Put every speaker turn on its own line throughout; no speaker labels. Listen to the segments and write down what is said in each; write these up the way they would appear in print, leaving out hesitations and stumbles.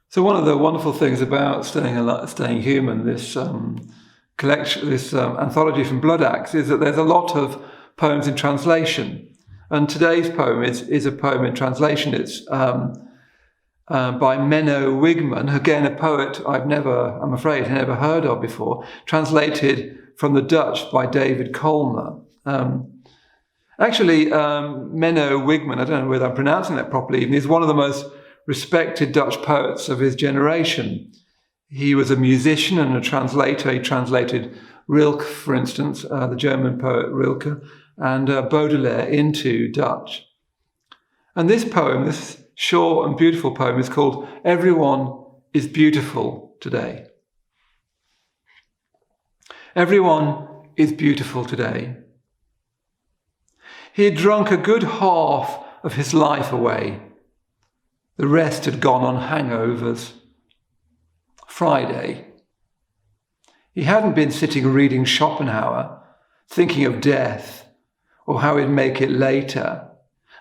So one of the wonderful things about Staying Human, this collection, this anthology from Bloodaxe, is that there's a lot of poems in translation. And today's poem is a poem in translation. It's by Menno Wigman, again a poet I'm afraid, never heard of before, translated from the Dutch by David Colmer. Menno Wigman, I don't know whether I'm pronouncing that properly, even, he's one of the most respected Dutch poets of his generation. He was a musician and a translator. He translated Rilke, for instance, the German poet Rilke, and Baudelaire into Dutch. And this poem, this short and beautiful poem, is called Everyone is Beautiful Today. Everyone is beautiful today. He had drunk a good half of his life away. The rest had gone on hangovers. Friday. He hadn't been sitting reading Schopenhauer, thinking of death or how he'd make it later.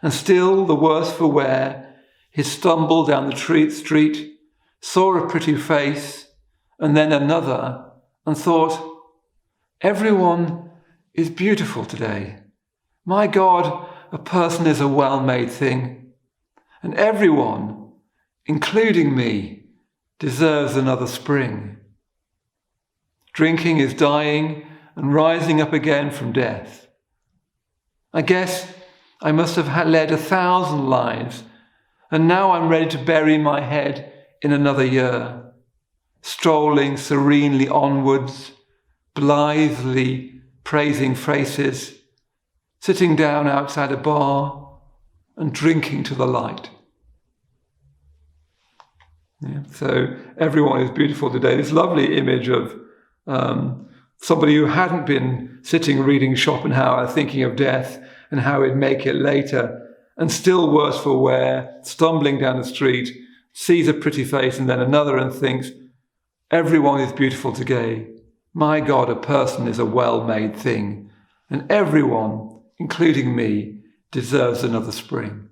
And still, the worse for wear, he stumbled down the street, saw a pretty face, and then another, and thought, everyone is beautiful today. My God, a person is a well-made thing. And everyone, including me, deserves another spring. Drinking is dying and rising up again from death. I guess I must have led 1,000 lives, and now I'm ready to bury my head in another year, strolling serenely onwards, blithely praising phrases, sitting down outside a bar and drinking to the light. Yeah, so everyone is beautiful today. This lovely image of somebody who hadn't been sitting reading Schopenhauer, thinking of death and how he'd make it later, and still worse for wear, stumbling down the street, sees a pretty face and then another and thinks, everyone is beautiful today. My God, a person is a well-made thing, and everyone, including me, deserves another spring.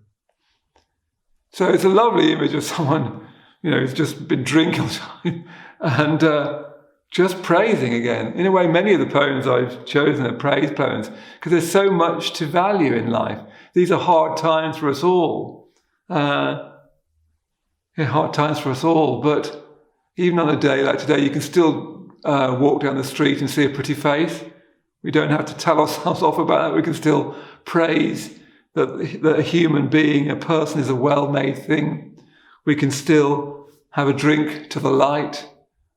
So it's a lovely image of someone, who's just been drinking all the time and just praising again. In a way, many of the poems I've chosen are praise poems because there's so much to value in life. These are hard times for us all. Hard times for us all, but even on a day like today, you can still walk down the street and see a pretty face. We don't have to tell ourselves off about that. We can still praise that a human being, a person, is a well-made thing. We can still have a drink to the light.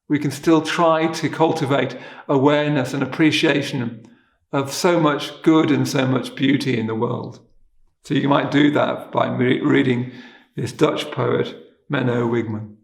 We can still try to cultivate awareness and appreciation of so much good and so much beauty in the world. So you might do that by reading this Dutch poet, Menno Wigman.